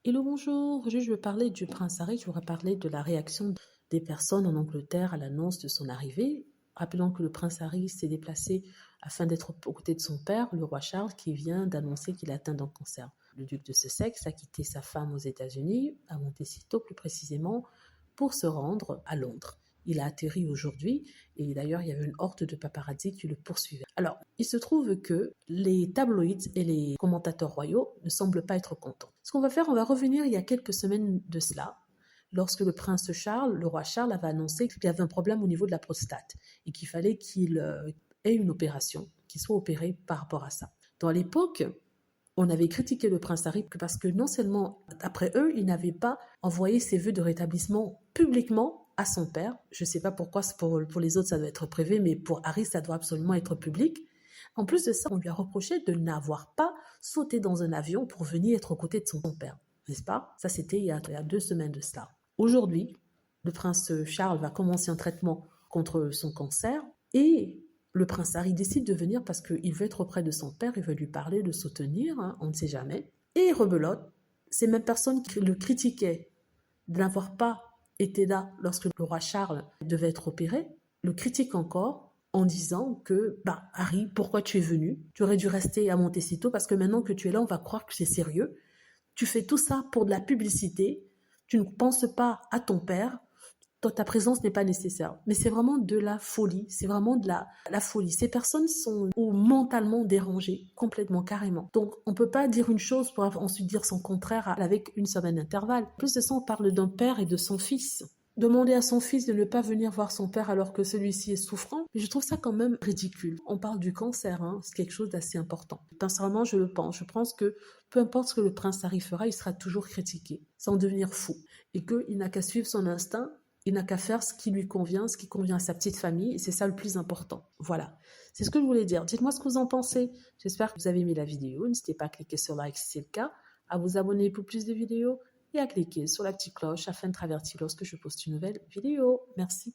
Hello, bonjour. Aujourd'hui, je vais parler du prince Harry. Je voudrais parler de la réaction des personnes en Angleterre à l'annonce de son arrivée. Rappelons que le prince Harry s'est déplacé afin d'être aux côtés de son père, le roi Charles, qui vient d'annoncer qu'il est atteint d'un cancer. Le duc de Sussex a quitté sa femme aux États-Unis, à Montecito plus précisément, pour se rendre à Londres. Il a atterri aujourd'hui et d'ailleurs il y avait une horde de paparazzi qui le poursuivait. Alors, il se trouve que les tabloïds et les commentateurs royaux ne semblent pas être contents. Ce qu'on va faire, on va revenir il y a quelques semaines de cela, lorsque le prince Charles, le roi Charles, avait annoncé qu'il y avait un problème au niveau de la prostate et qu'il fallait qu'il ait une opération, qu'il soit opéré par rapport à ça. Dans l'époque, on avait critiqué le prince Harry parce que non seulement, d'après eux, il n'avait pas envoyé ses vœux de rétablissement publiquement à son père. Je ne sais pas pourquoi, pour les autres, ça doit être privé, mais pour Harry, ça doit absolument être public. En plus de ça, on lui a reproché de n'avoir pas sauté dans un avion pour venir être aux côtés de son père, n'est-ce pas? Ça, c'était il y a 2 semaines de cela. Aujourd'hui, le prince Charles va commencer un traitement contre son cancer et le prince Harry décide de venir parce qu'il veut être auprès de son père, il veut lui parler, le soutenir, hein, on ne sait jamais. Et rebelote, ces mêmes personnes qui le critiquaient de n'avoir pas été là lorsque le roi Charles devait être opéré, le critiquent encore en disant que Harry, pourquoi tu es venu? Tu aurais dû rester à Montecito parce que maintenant que tu es là, on va croire que c'est sérieux. Tu fais tout ça pour de la publicité. Tu ne penses pas à ton père. Ta présence n'est pas nécessaire. Mais c'est vraiment de la folie. C'est vraiment de la folie. Ces personnes sont mentalement dérangées, complètement, carrément. Donc, on ne peut pas dire une chose pour ensuite dire son contraire avec une semaine d'intervalle. En plus de ça, on parle d'un père et de son fils. Demander à son fils de ne pas venir voir son père alors que celui-ci est souffrant, mais je trouve ça quand même ridicule. On parle du cancer, hein, c'est quelque chose d'assez important. Sincèrement, je le pense. Je pense que peu importe ce que le prince Harry fera, il sera toujours critiqué, sans devenir fou. Et qu'il n'a qu'à suivre son instinct, il n'a qu'à faire ce qui lui convient, ce qui convient à sa petite famille, et c'est ça le plus important. Voilà, c'est ce que je voulais dire. Dites-moi ce que vous en pensez. J'espère que vous avez aimé la vidéo. N'hésitez pas à cliquer sur like si c'est le cas, à vous abonner pour plus de vidéos et à cliquer sur la petite cloche afin de être averti lorsque je poste une nouvelle vidéo. Merci.